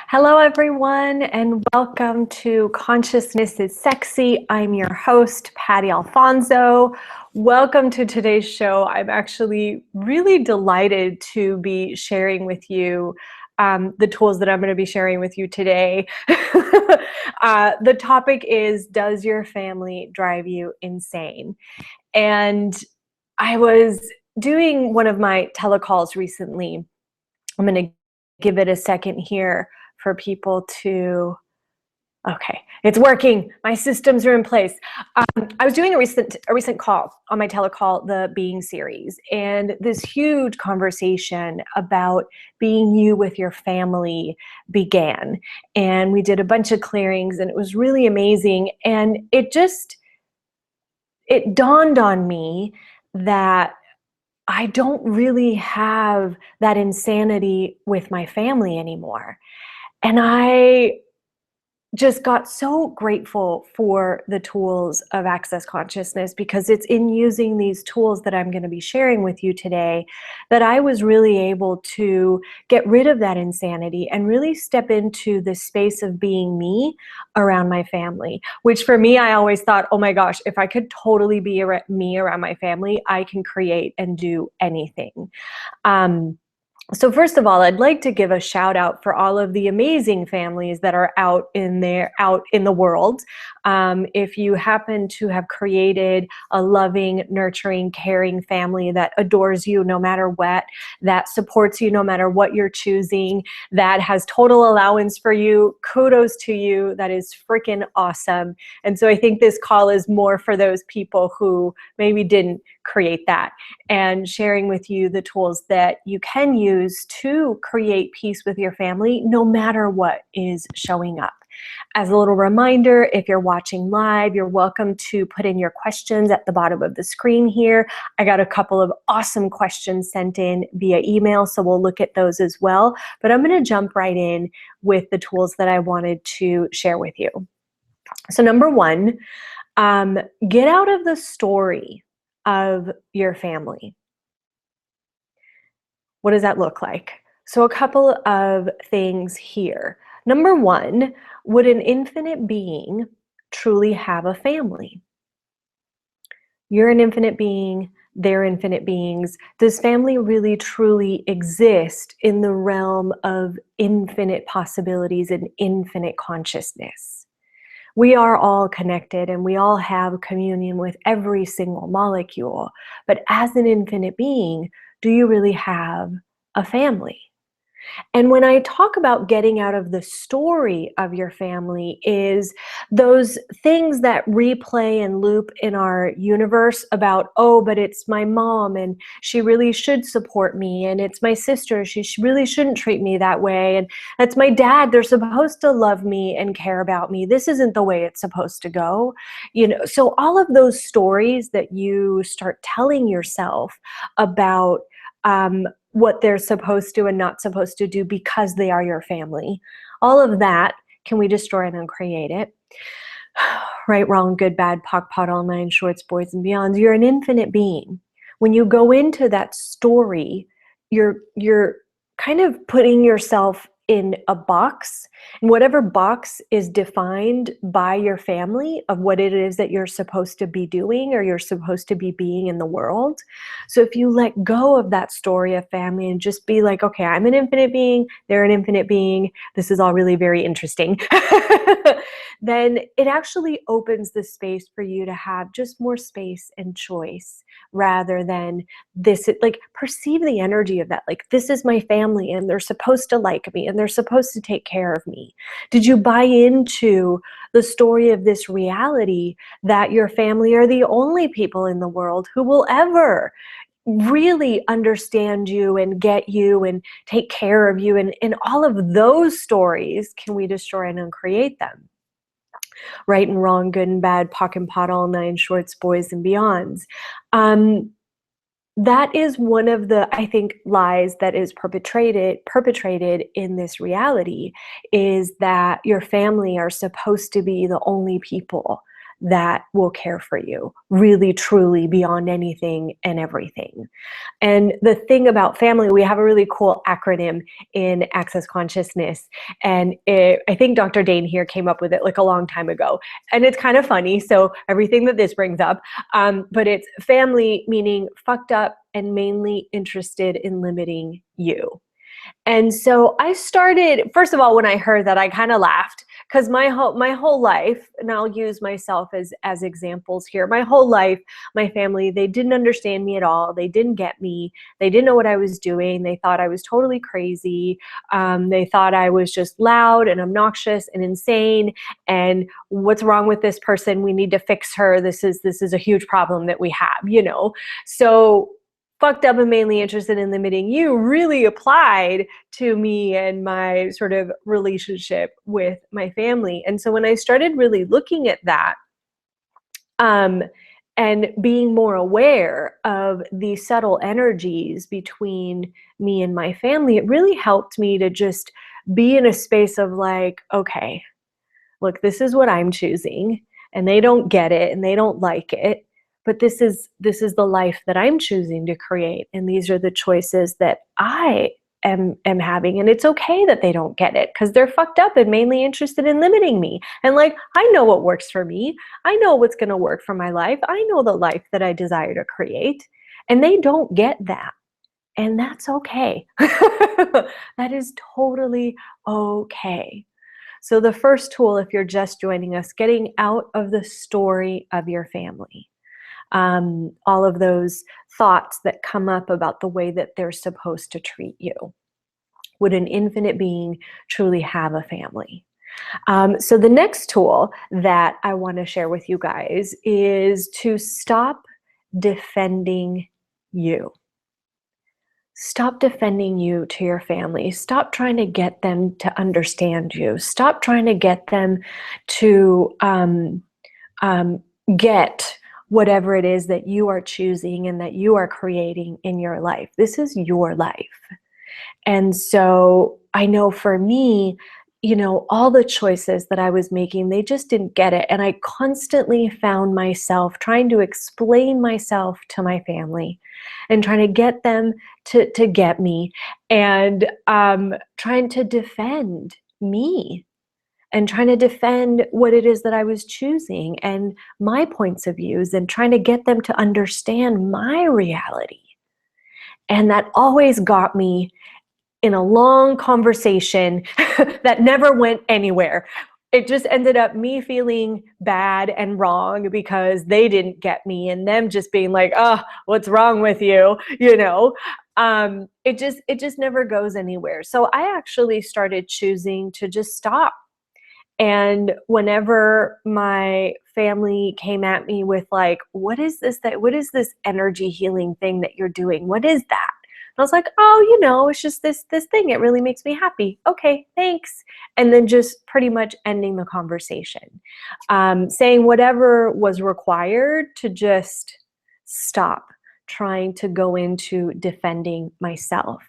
Hello, everyone, and welcome to Consciousness is Sexy. I'm your host, Patty Alfonso. Welcome to today's show. I'm actually really delighted to be sharing with you the tools that I'm going to be sharing with you today. The topic is, does your family drive you insane? And I was doing one of my telecalls recently. I'm going to give it a second here for people to, okay, it's working. My systems are in place. I was doing a recent call on my telecall, the Being series, and this huge conversation about being you with your family began. And we did a bunch of clearings, and it was really amazing. And it dawned on me that I don't really have that insanity with my family anymore. And I just got so grateful for the tools of Access Consciousness, because it's in using these tools that I'm going to be sharing with you today that I was really able to get rid of that insanity and really step into the space of being me around my family, which for me, I always thought, oh my gosh, if I could totally be me around my family, I can create and do anything. So first of all, I'd like to give a shout out for all of the amazing families that are out in the world. If you happen to have created a loving, nurturing, caring family that adores you no matter what, that supports you no matter what you're choosing, that has total allowance for you, kudos to you. That is freaking awesome. And so I think this call is more for those people who maybe didn't create that, and sharing with you the tools that you can use to create peace with your family no matter what is showing up. As a little reminder, if you're watching live, you're welcome to put in your questions at the bottom of the screen here. I got a couple of awesome questions sent in via email, so we'll look at those as well. But I'm going to jump right in with the tools that I wanted to share with you. So number one, get out of the story of your family. What does that look like? So a couple of things here. Number one, would an infinite being truly have a family? You're an infinite being, they're infinite beings. Does family really truly exist in the realm of infinite possibilities and infinite consciousness? We are all connected and we all have communion with every single molecule. But as an infinite being, do you really have a family? And when I talk about getting out of the story of your family, is those things that replay and loop in our universe about, oh, but it's my mom and she really should support me, and it's my sister, she really shouldn't treat me that way, and that's my dad, they're supposed to love me and care about me, this isn't the way it's supposed to go. So all of those stories that you start telling yourself about what they're supposed to and not supposed to do because they are your family. All of that, can we destroy and uncreate it? Right, wrong, good, bad, POC, POD, all nine shorts, boys and beyonds. You're an infinite being. When you go into that story, you're kind of putting yourself in a box, and whatever box is defined by your family of what it is that you're supposed to be doing or you're supposed to be being in the world. So if you let go of that story of family and just be like, okay, I'm an infinite being, they're an infinite being, this is all really very interesting, then it actually opens the space for you to have just more space and choice, rather than this, like, perceive the energy of that, like, this is my family and they're supposed to like me and they're supposed to take care of me. Did you buy into the story of this reality that your family are the only people in the world who will ever really understand you and get you and take care of you? And in all of those stories, can we destroy and uncreate them? Right and wrong, good and bad, POC and POD, all nine shorts, boys and beyonds. That is one of the, I think, lies that is perpetrated in this reality, is that your family are supposed to be the only people that will care for you, really, truly, beyond anything and everything. And the thing about family, we have a really cool acronym in Access Consciousness. And I think Dr. Dane here came up with it like a long time ago. And it's kind of funny. So everything that this brings up, but it's family meaning fucked up and mainly interested in limiting you. And so I started, first of all, when I heard that, I kind of laughed because my whole life, and I'll use myself as examples here, my whole life, my family, they didn't understand me at all. They didn't get me. They didn't know what I was doing. They thought I was totally crazy. They thought I was just loud and obnoxious and insane. And what's wrong with this person? We need to fix her. This is a huge problem that we have, you know? So fucked up and mainly interested in limiting you really applied to me and my sort of relationship with my family. And so when I started really looking at that, and being more aware of the subtle energies between me and my family, it really helped me to just be in a space of like, okay, look, this is what I'm choosing, and they don't get it and they don't like it. But this is the life that I'm choosing to create, and these are the choices that I am having. And it's okay that they don't get it because they're fucked up and mainly interested in limiting me. And like, I know what works for me. I know what's going to work for my life. I know the life that I desire to create, and they don't get that. And that's okay. That is totally okay. So the first tool, if you're just joining us, getting out of the story of your family. All of those thoughts that come up about the way that they're supposed to treat you. Would an infinite being truly have a family? So the next tool that I want to share with you guys is to stop defending you. Stop defending you to your family. Stop trying to get them to understand you. Stop trying to get them to get whatever it is that you are choosing and that you are creating in your life. This is your life. And so I know for me, you know, all the choices that I was making, they just didn't get it. And I constantly found myself trying to explain myself to my family and trying to get them to get me, and trying to defend me and trying to defend what it is that I was choosing and my points of views, and trying to get them to understand my reality. And that always got me in a long conversation that never went anywhere. It just ended up me feeling bad and wrong because they didn't get me, and them just being like, oh, what's wrong with you? You know, it just never goes anywhere. So I actually started choosing to just stop. And whenever my family came at me with like, what is this energy healing thing that you're doing? What is that? And I was like, oh, you know, it's just this thing. It really makes me happy. Okay, thanks. And then just pretty much ending the conversation. Saying whatever was required to just stop trying to go into defending myself.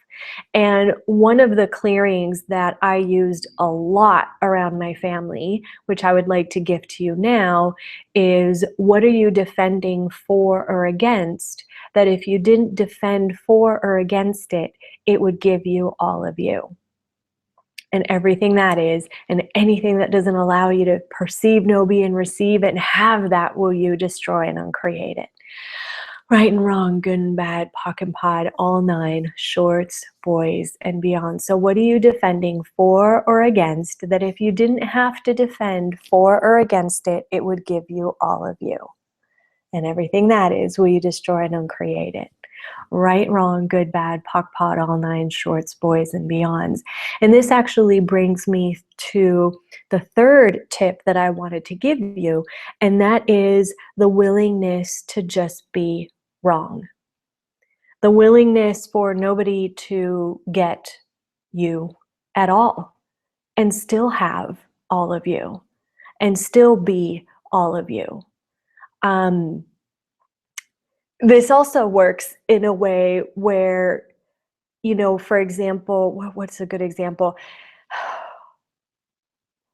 And one of the clearings that I used a lot around my family, which I would like to give to you now, is what are you defending for or against? That if you didn't defend for or against it, it would give you all of you. And everything that is, and anything that doesn't allow you to perceive, know, be, and receive it, and have that, will you destroy and uncreate it. Right and wrong, good and bad, POC and POD, all nine, shorts, boys, and beyond. So what are you defending for or against, that if you didn't have to defend for or against it, it would give you all of you? And everything that is, will you destroy and uncreate it? Right, wrong, good, bad, POC, POD, all nine, shorts, boys, and beyonds. And this actually brings me to the third tip that I wanted to give you, and that is the willingness to just be wrong. The willingness for nobody to get you at all, and still have all of you, and still be all of you. This also works in a way where, you know, for example, what's a good example?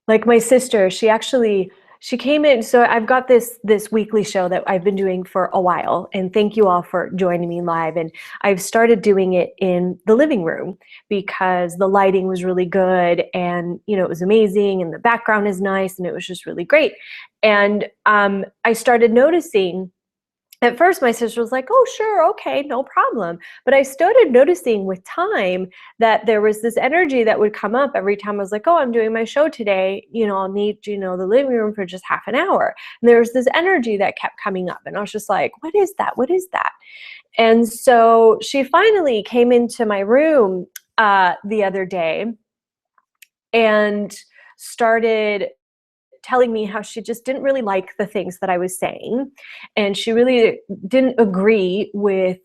Like my sister, she actually, she came in. So I've got this weekly show that I've been doing for a while, and thank you all for joining me live. And I've started doing it in the living room because the lighting was really good, and it was amazing, and the background is nice, and it was just really great. And I started noticing. At first, my sister was like, "Oh, sure, okay, no problem." But I started noticing with time that there was this energy that would come up every time I was like, "Oh, I'm doing my show today. I'll need, the living room for just half an hour." And there was this energy that kept coming up. And I was just like, "What is that? What is that?" And so she finally came into my room the other day and started telling me how she just didn't really like the things that I was saying, and she really didn't agree with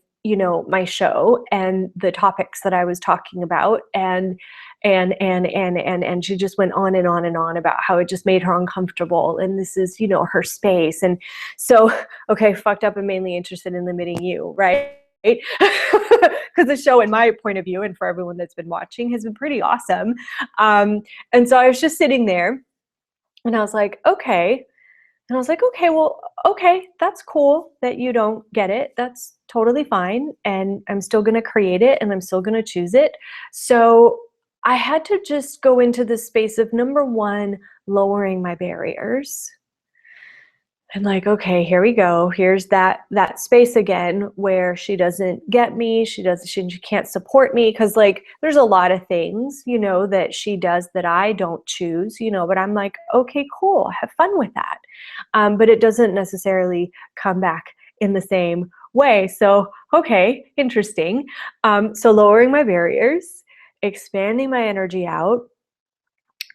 my show and the topics that I was talking about, and she just went on and on and on about how it just made her uncomfortable, and this is her space. And so, okay, fucked up and mainly interested in limiting you, right? Because the show, in my point of view, and for everyone that's been watching, has been pretty awesome. And so I was just sitting there, and I was like, okay. And I was like, okay, well, okay, that's cool that you don't get it. That's totally fine. And I'm still going to create it, and I'm still going to choose it. So I had to just go into the space of, number one, lowering my barriers. And like, okay, here we go. Here's that space again where she doesn't get me. She can't support me, because like there's a lot of things, that she does that I don't choose, but I'm like, okay, cool, have fun with that. But it doesn't necessarily come back in the same way. So, okay, interesting. So lowering my barriers, expanding my energy out,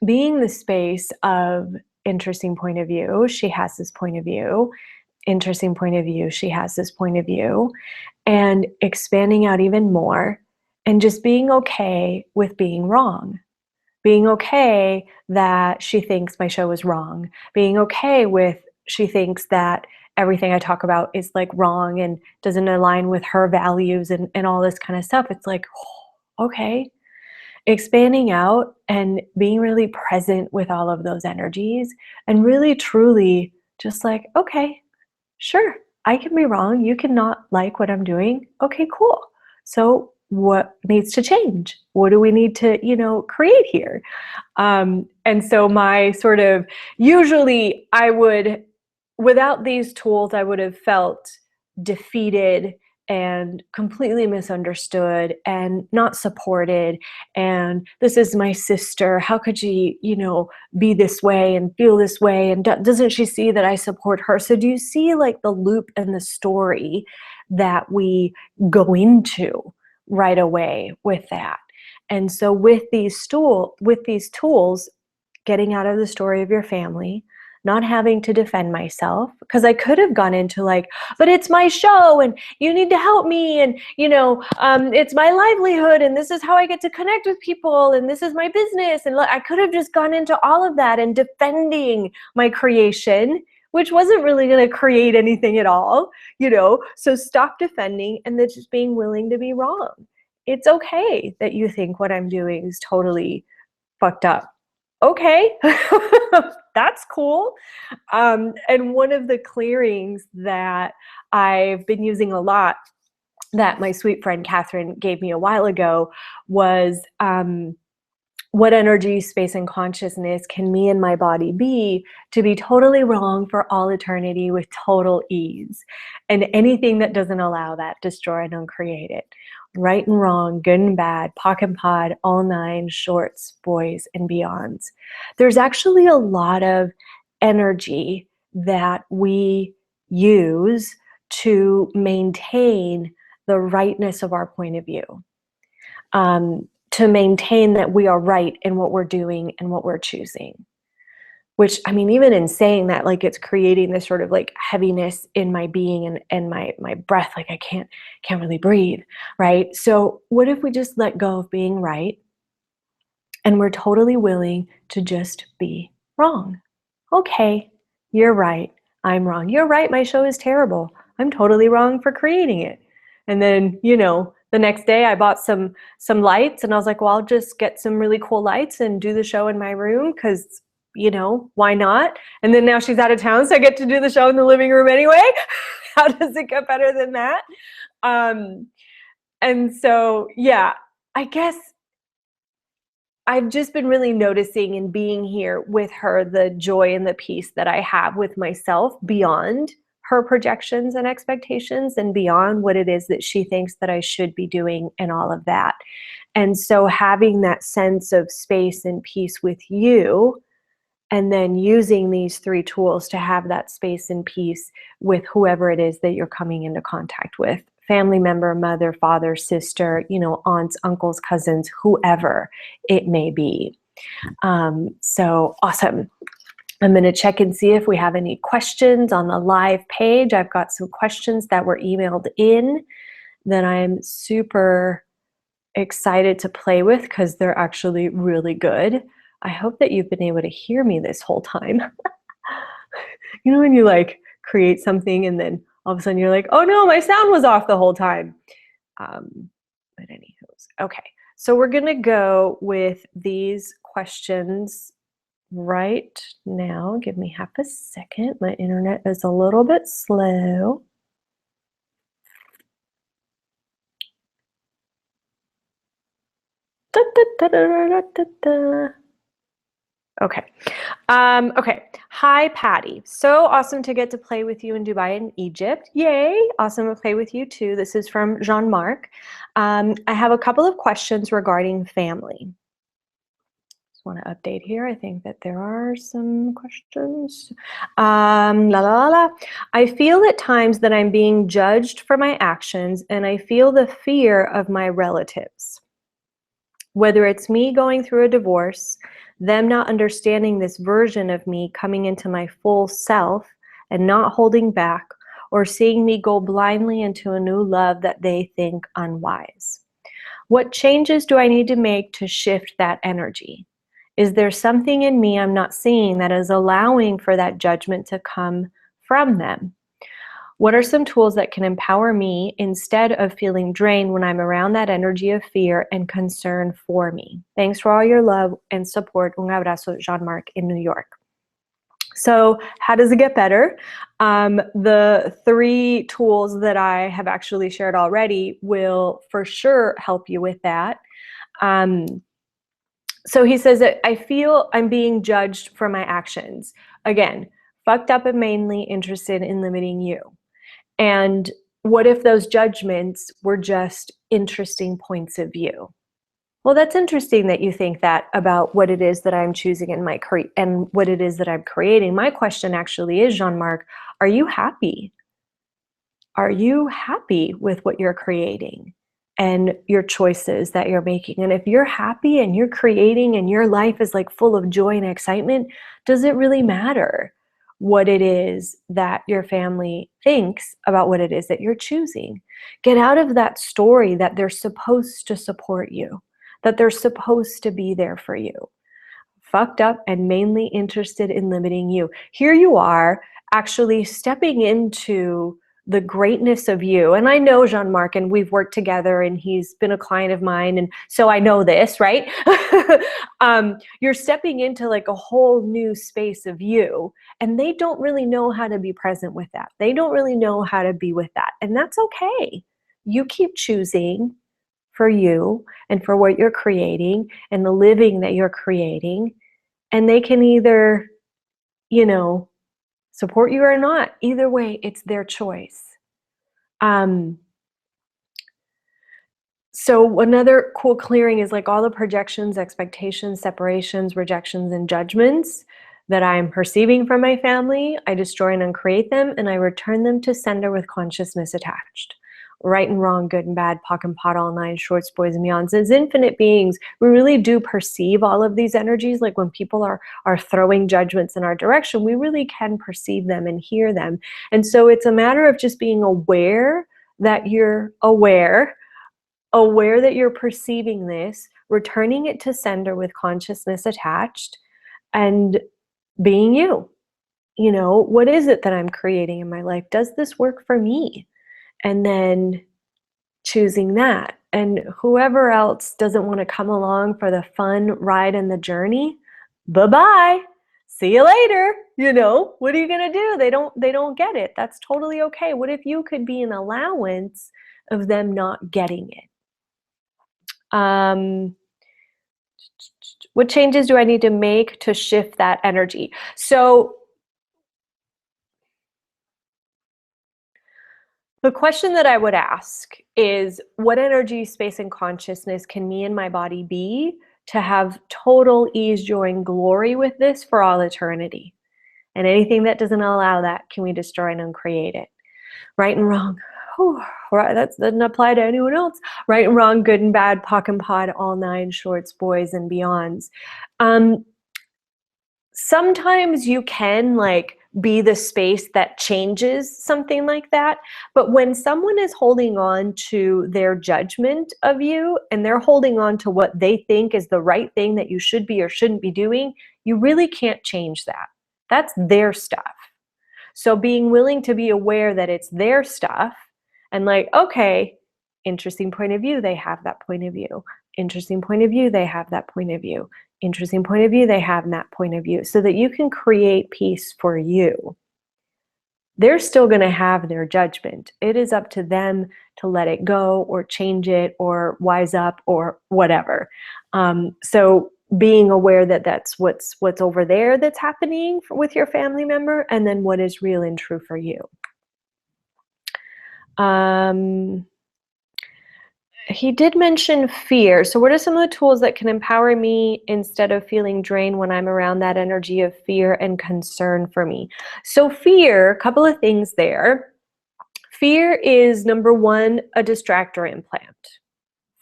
being the space of interesting point of view. She has this point of view. Interesting point of view. She has this point of view. And expanding out even more, and just being okay with being wrong. Being okay that she thinks my show is wrong. Being okay with she thinks that everything I talk about is like wrong and doesn't align with her values and all this kind of stuff. It's like, oh, okay. Expanding out and being really present with all of those energies, and really truly just like, okay, sure, I can be wrong. You cannot like what I'm doing. Okay, cool. So what needs to change? What do we need to, create here? And so my sort of, usually I would, without these tools, I would have felt defeated and completely misunderstood and not supported. And this is my sister. How could she, be this way and feel this way? And doesn't she see that I support her? So do you see like the loop and the story that we go into right away with that? And so with these tools, getting out of the story of your family, not having to defend myself, because I could have gone into like, but it's my show and you need to help me, and it's my livelihood, and this is how I get to connect with people, and this is my business, and I could have just gone into all of that and defending my creation, which wasn't really going to create anything at all, So stop defending, and then just being willing to be wrong. It's okay that you think what I'm doing is totally fucked up. Okay, that's cool. And one of the clearings that I've been using a lot, that my sweet friend Catherine gave me a while ago, was what energy, space, and consciousness can me and my body be to be totally wrong for all eternity with total ease? And anything that doesn't allow that, destroy and uncreate it. Right and wrong, good and bad, POC and POD, all nine, shorts, boys, and beyonds. There's actually a lot of energy that we use to maintain the rightness of our point of view. To maintain that we are right in what we're doing and what we're choosing. Which, I mean, even in saying that, like, it's creating this sort of like heaviness in my being and my breath, like I can't really breathe, right? So what if we just let go of being right, and we're totally willing to just be wrong? Okay, you're right, I'm wrong. You're right, my show is terrible. I'm totally wrong for creating it. And then, the next day I bought some lights, and I was like, well, I'll just get some really cool lights and do the show in my room, because why not? And then now she's out of town, so I get to do the show in the living room anyway. How does it get better than that? And so, yeah, I guess I've just been really noticing and being here with her the joy and the peace that I have with myself beyond her projections and expectations and beyond what it is that she thinks that I should be doing and all of that. And so having that sense of space and peace with you, and then using these 3 tools to have that space and peace with whoever it is that you're coming into contact with. Family member, mother, father, sister, aunts, uncles, cousins, whoever it may be. So awesome. I'm going to check and see if we have any questions on the live page. I've got some questions that were emailed in that I'm super excited to play with because they're actually really good. I hope that you've been able to hear me this whole time. When you create something and then all of a sudden you're like, oh no, my sound was off the whole time. But anywho, okay. So we're gonna go with these questions right now. Give me half a second. My internet is a little bit slow. Okay. Okay. Hi, Patty. So awesome to get to play with you in Dubai and Egypt. Yay. Awesome to play with you too. This is from Jean-Marc. I have a couple of questions regarding family. Just want to update here. I think that there are some questions. I feel at times that I'm being judged for my actions, and I feel the fear of my relatives. Whether it's me going through a divorce, them not understanding this version of me coming into my full self and not holding back, or seeing me go blindly into a new love that they think unwise. What changes do I need to make to shift that energy? Is there something in me I'm not seeing that is allowing for that judgment to come from them? What are some tools that can empower me instead of feeling drained when I'm around that energy of fear and concern for me? Thanks for all your love and support. Un abrazo, Jean-Marc in New York. So how does it get better? The 3 tools that I have actually shared already will for sure help you with that. So he says that I feel I'm being judged for my actions. Again, fucked up and mainly interested in limiting you. And what if those judgments were just interesting points of view? Well, that's interesting that you think that about what it is that I'm choosing in my and what it is that I'm creating. My question actually is, Jean-Marc, are you happy? Are you happy with what you're creating and your choices that you're making? And if you're happy and you're creating and your life is full of joy and excitement, does it really matter what it is that your family thinks about what it is that you're choosing? Get out of that story that they're supposed to support you, that they're supposed to be there for you. Fucked up and mainly interested in limiting you. Here you are actually stepping into the greatness of you. And I know Jean-Marc, and we've worked together, and he's been a client of mine, and so I know this, right? You're stepping into a whole new space of you, and they don't really know how to be present with that. They don't really know how to be with that, and that's okay. You keep choosing for you and for what you're creating and the living that you're creating, and they can either, support you or not. Either way, it's their choice. So another cool clearing is all the projections, expectations, separations, rejections, and judgments that I'm perceiving from my family. I destroy and uncreate them, and I return them to sender with consciousness attached. Right and wrong, good and bad, POC and POD, all 9, shorts, boys, and beyonds. As infinite beings, we really do perceive all of these energies. When people are throwing judgments in our direction, we really can perceive them and hear them. And so it's a matter of just being aware that you're aware that you're perceiving this, returning it to sender with consciousness attached, and being you. What is it that I'm creating in my life? Does this work for me? And then choosing that. And whoever else doesn't want to come along for the fun ride and the journey, bye-bye. see you later. What are you going to do? They don't get it. That's totally okay. What if you could be an allowance of them not getting it? What changes do I need to make to shift that energy? So the question that I would ask is, what energy, space, and consciousness can me and my body be to have total ease, joy, and glory with this for all eternity? And anything that doesn't allow that, can we destroy and uncreate it? Right and wrong. Whew, right, that doesn't apply to anyone else. Right and wrong, good and bad, POC and POD, all nine shorts, boys and beyonds. Sometimes you can be the space that changes something like that. But when someone is holding on to their judgment of you and they're holding on to what they think is the right thing that you should be or shouldn't be doing, you really can't change that. That's their stuff. So being willing to be aware that it's their stuff and okay, interesting point of view, they have that point of view. Interesting point of view, they have that point of view. Interesting point of view, they have that point of view, so that you can create peace for you. They're still going to have their judgment. It is up to them to let it go or change it or wise up or whatever. So being aware that that's what's over there that's happening with your family member, and then what is real and true for you. He did mention fear. So what are some of the tools that can empower me instead of feeling drained when I'm around that energy of fear and concern for me? So fear, a couple of things there. Fear is, number one, a distractor implant.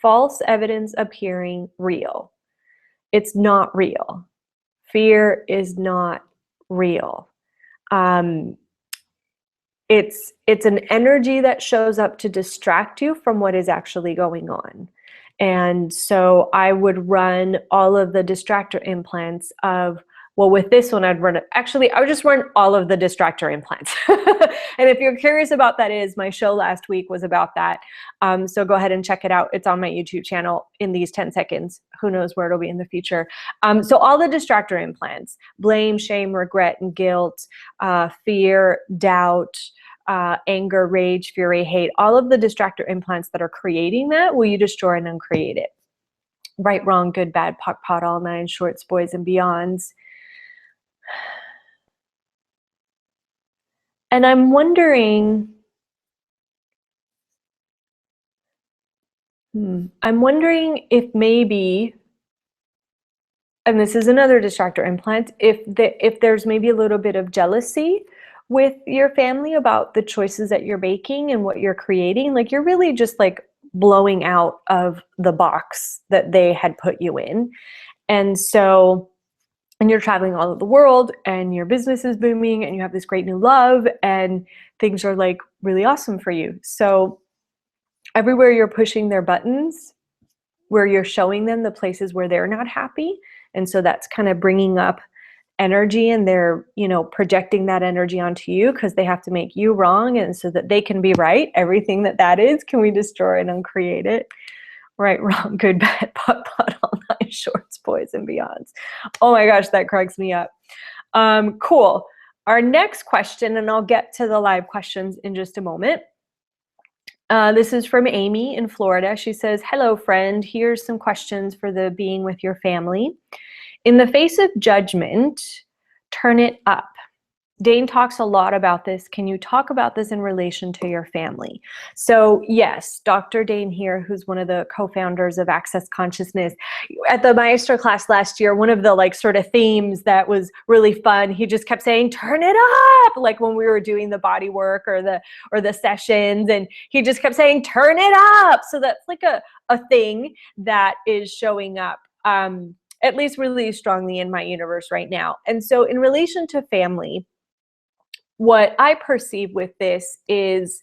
False evidence appearing real. It's not real. Fear is not real. It's an energy that shows up to distract you from what is actually going on. And so I would run all of the distractor implants of, well, with this one, I would just run all of the distractor implants. And if you're curious about that, my show last week was about that. So go ahead and check it out. It's on my YouTube channel in these 10 seconds. Who knows where it'll be in the future. So all the distractor implants, blame, shame, regret, and guilt, fear, doubt, anger, rage, fury, hate, all of the distractor implants that are creating that, will you destroy and uncreate it? Right, wrong, good, bad, POC, POD, all nine shorts, boys and beyonds. And I'm wondering, if maybe, and this is another distractor implant, if there's maybe a little bit of jealousy with your family about the choices that you're making and what you're creating. You're really just blowing out of the box that they had put you in. And so, and you're traveling all over the world and your business is booming and you have this great new love and things are really awesome for you. So everywhere you're pushing their buttons, where you're showing them the places where they're not happy. And so that's kind of bringing up energy, and they're, projecting that energy onto you because they have to make you wrong, and so that they can be right. Everything that is, can we destroy and uncreate it? Right, wrong, good, bad, POC, POD, all nine shorts, boys and beyonds. Oh my gosh, that cracks me up. Cool. Our next question, and I'll get to the live questions in just a moment. This is from Amy in Florida. She says, hello, friend. Here's some questions for the being with your family. In the face of judgment, turn it up. Dane talks a lot about this. Can you talk about this in relation to your family? So yes, Dr. Dane here, who's one of the co-founders of Access Consciousness, at the Maestro class last year, one of the sort of themes that was really fun, he just kept saying, turn it up, when we were doing the body work or the sessions, and he just kept saying, turn it up. So that's a thing that is showing up at least really strongly in my universe right now. And so in relation to family, what I perceive with this is,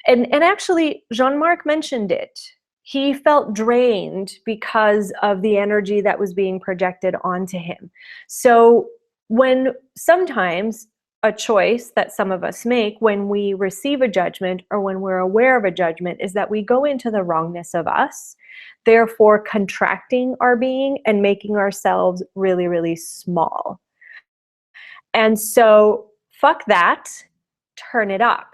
and actually Jean-Marc mentioned it, he felt drained because of the energy that was being projected onto him. So when sometimes a choice that some of us make when we receive a judgment or when we're aware of a judgment is that we go into the wrongness of us, therefore contracting our being and making ourselves really, really small. And so fuck that, turn it up.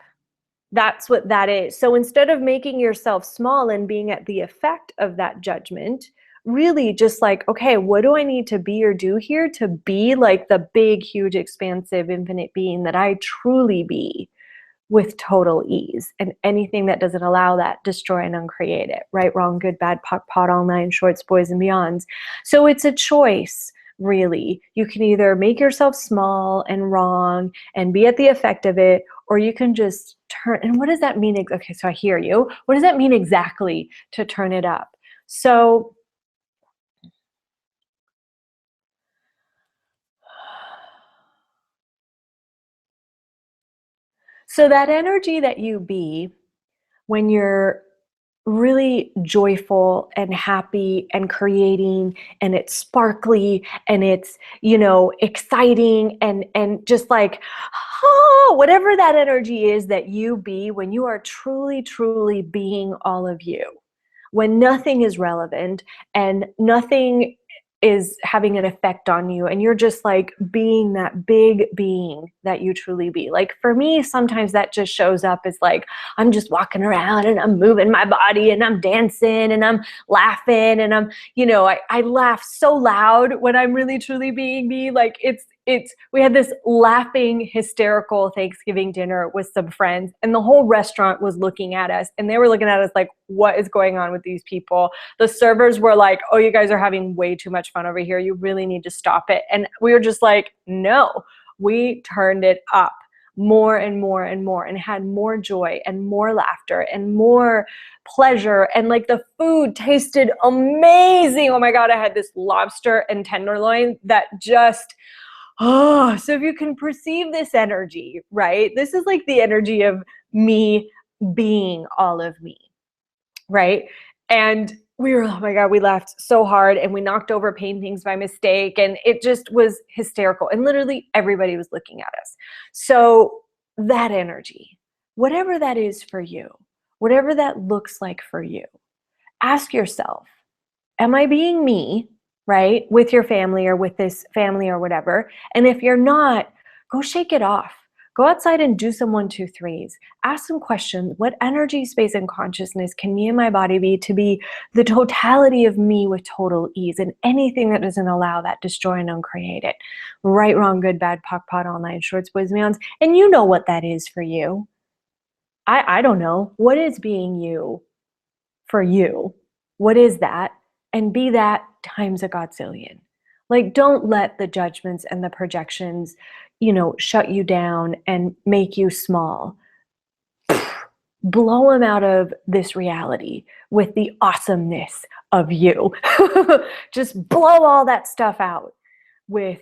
That's what that is. So instead of making yourself small and being at the effect of that judgment, really just like, okay, what do I need to be or do here to be like the big, huge, expansive, infinite being that I truly be with total ease? And anything that doesn't allow that, destroy and uncreate it. Right, wrong, good, bad, POC, POD, all nine shorts, boys and beyonds. So it's a choice. Really, you can either make yourself small and wrong and be at the effect of it, or you can just turn. And what does that mean? Okay, so I hear you. What does that mean exactly to turn it up? So that energy that you be when you're really joyful and happy and creating, and it's sparkly and it's, exciting and just like, oh, whatever that energy is that you be when you are truly being all of you, when nothing is relevant and nothing is having an effect on you, and you're just like being that big being that you truly be. Like for me, sometimes that just shows up as like, I'm just walking around and I'm moving my body and I'm dancing and I'm laughing and I'm, I laugh so loud when I'm really truly being me. Like we had this laughing, hysterical Thanksgiving dinner with some friends, and the whole restaurant was looking at us, and they were looking at us like, what is going on with these people? The servers were like, oh, you guys are having way too much fun over here. You really need to stop it. And we were just like, no, we turned it up more and more and more, and had more joy and more laughter and more pleasure. And like the food tasted amazing. Oh my God, I had this lobster and tenderloin that just, oh, so if you can perceive this energy, right? This is like the energy of me being all of me, right? And we were, oh my God, we laughed so hard and we knocked over paintings by mistake, and it just was hysterical. And literally everybody was looking at us. So that energy, whatever that is for you, whatever that looks like for you, ask yourself, am I being me, right? With your family or with this family or whatever. And if you're not, go shake it off. Go outside and do some 1, 2, 3s. Ask some questions. What energy, space, and consciousness can me and my body be to be the totality of me with total ease? And anything that doesn't allow that, destroy and uncreate it. Right, wrong, good, bad, POC, POD, all nine shorts, boys, and beyonds. And you know what that is for you. I don't know. What is being you for you? What is that? And be that times a godzillion. Like, don't let the judgments and the projections, shut you down and make you small. Blow them out of this reality with the awesomeness of you. Just blow all that stuff out with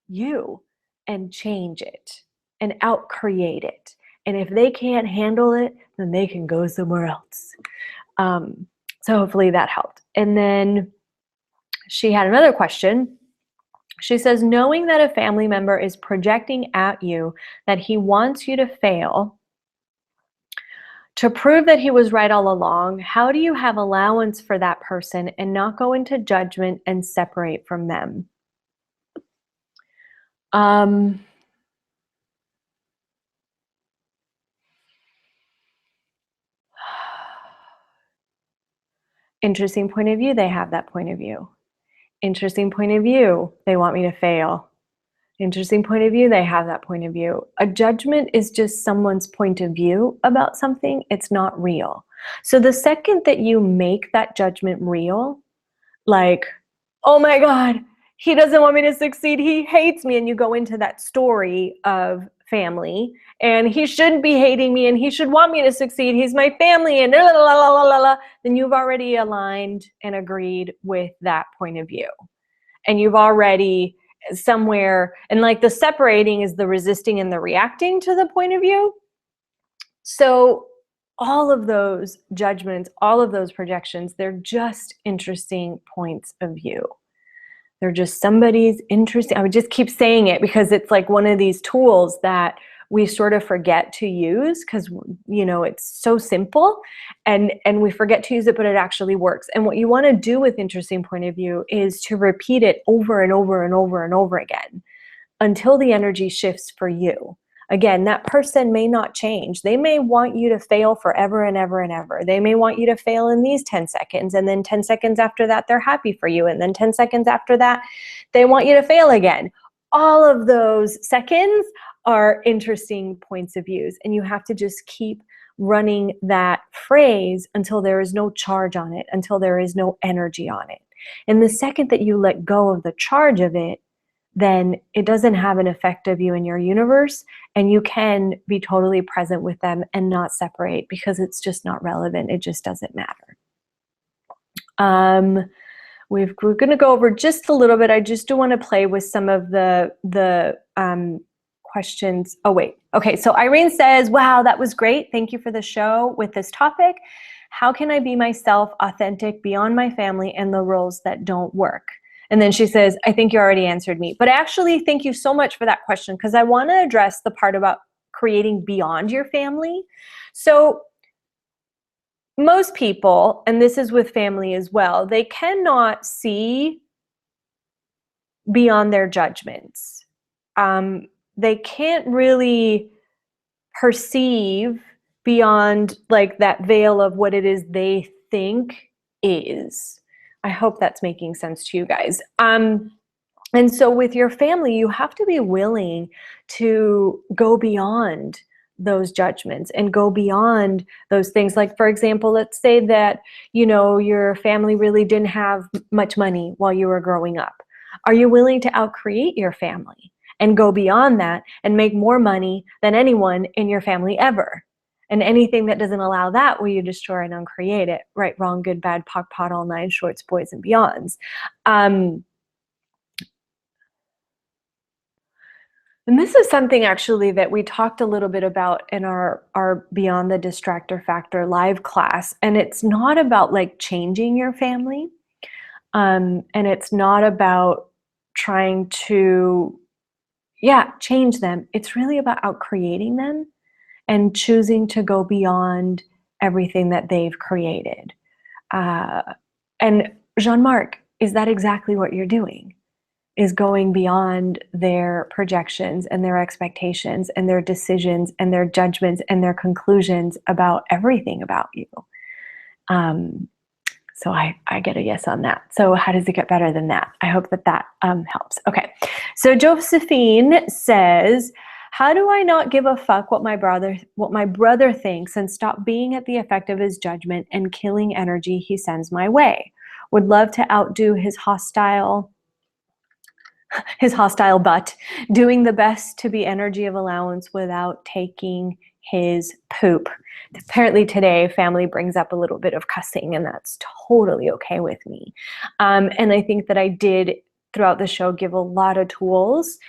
you and change it and out-create it. And if they can't handle it, then they can go somewhere else. So hopefully that helped. And then she had another question. She says, knowing that a family member is projecting at you that he wants you to fail, to prove that he was right all along, how do you have allowance for that person and not go into judgment and separate from them? Interesting point of view. They have that point of view. Interesting point of view. They want me to fail. Interesting point of view. They have that point of view. A judgment is just someone's point of view about something. It's not real. So the second that you make that judgment real, like, oh my God, he doesn't want me to succeed, he hates me, and you go into that story of family, and he shouldn't be hating me, and he should want me to succeed, he's my family, and la la la la la la, then you've already aligned and agreed with that point of view. And you've already somewhere, and like the separating is the resisting and the reacting to the point of view. So all of those judgments, all of those projections, they're just interesting points of view. They're just somebody's interesting. I would just keep saying it because it's like one of these tools that we sort of forget to use because, it's so simple and we forget to use it, but it actually works. And what you want to do with interesting point of view is to repeat it over and over and over and over again. until the energy shifts for you. Again, that person may not change. They may want you to fail forever and ever and ever. They may want you to fail in these 10 seconds, and then 10 seconds after that, they're happy for you. And then 10 seconds after that, they want you to fail again. All of those seconds are interesting points of views, and you have to just keep running that phrase until there is no charge on it, until there is no energy on it. And the second that you let go of the charge of it, then it doesn't have an effect of you in your universe, and you can be totally present with them and not separate, because it's just not relevant. It just doesn't matter. We're going to go over just a little bit. I just do want to play with some of the questions. Oh, wait. Okay, so Irene says, wow, that was great. Thank you for the show with this topic. How can I be myself, authentic, beyond my family and the roles that don't work? And then she says, I think you already answered me. But actually, thank you so much for that question, because I want to address the part about creating beyond your family. So most people, and this is with family as well, they cannot see beyond their judgments. They can't really perceive beyond like that veil of what it is they think is. I hope that's making sense to you guys. And so with your family, you have to be willing to go beyond those judgments and go beyond those things. Like, for example, let's say that, you know, your family really didn't have much money while you were growing up. Are you willing to outcreate your family and go beyond that and make more money than anyone in your family ever? And anything that doesn't allow that, will you destroy and uncreate it? Right, wrong, good, bad, pock, pot, all nine shorts, boys, and beyonds. And this is something actually that we talked a little bit about in our Beyond the Distractor Factor live class. And it's not about like changing your family. And it's not about trying to, change them. It's really about outcreating them and choosing to go beyond everything that they've created. And Jean-Marc, is that exactly what you're doing? Is going beyond their projections and their expectations and their decisions and their judgments and their conclusions about everything about you. So I get a yes on that. So how does it get better than that? I hope that helps. Okay, so Josephine says, how do I not give a fuck what my brother thinks and stop being at the effect of his judgment and killing energy he sends my way? Would love to outdo his hostile butt, doing the best to be energy of allowance without taking his poop. Apparently today, family brings up a little bit of cussing, and that's totally okay with me. And I think that I did, throughout the show, give a lot of tools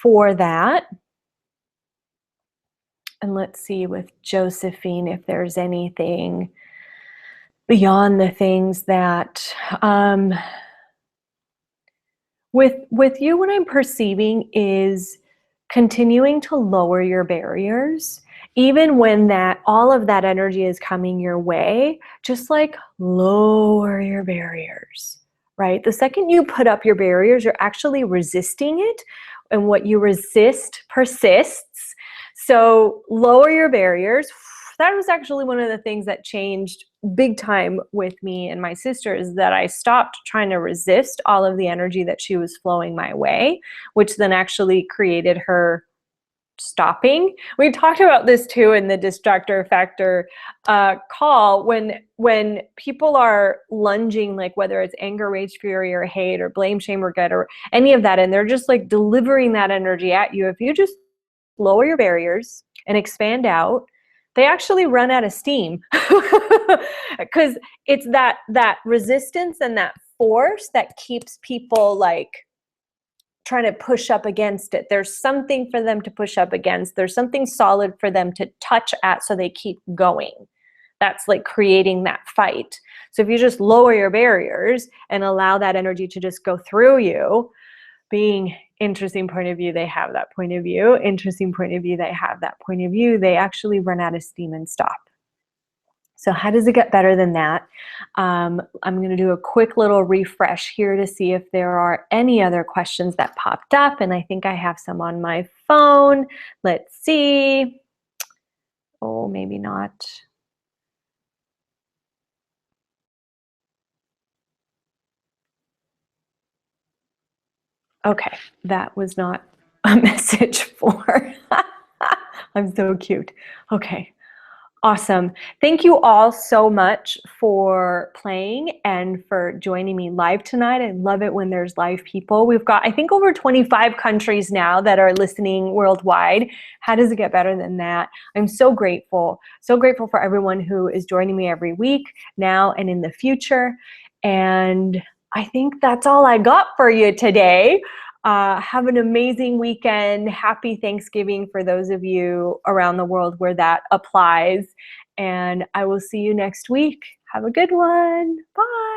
for that. And let's see with Josephine if there's anything beyond the things that, with you, what I'm perceiving is continuing to lower your barriers, even when all of that energy is coming your way. Just like lower your barriers, right? The second you put up your barriers, you're actually resisting it, and what you resist persists. So lower your barriers. That was actually one of the things that changed big time with me and my sister, is that I stopped trying to resist all of the energy that she was flowing my way, which then actually created her stopping. We talked about this too in the Distractor Factor call, when people are lunging, like whether it's anger, rage, fury, or hate, or blame, shame, regret, or any of that, and they're just like delivering that energy at you. If you just lower your barriers and expand out, they actually run out of steam, because it's that resistance and that force that keeps people like trying to push up against it. There's something for them to push up against. There's something solid for them to touch at, so they keep going. That's like creating that fight. So if you just lower your barriers and allow that energy to just go through you, being interesting point of view, they have that point of view. Interesting point of view, they have that point of view. They actually run out of steam and stop. So how does it get better than that? I'm going to do a quick little refresh here to see if there are any other questions that popped up, and I think I have some on my phone. Let's see. Oh, maybe not. Okay, that was not a message for. I'm so cute. Okay. Awesome. Thank you all so much for playing and for joining me live tonight. I love it when there's live people. We've got, I think, over 25 countries now that are listening worldwide. How does it get better than that? I'm so grateful for everyone who is joining me every week now and in the future. And I think that's all I got for you today. Have an amazing weekend. Happy Thanksgiving for those of you around the world where that applies. And I will see you next week. Have a good one. Bye.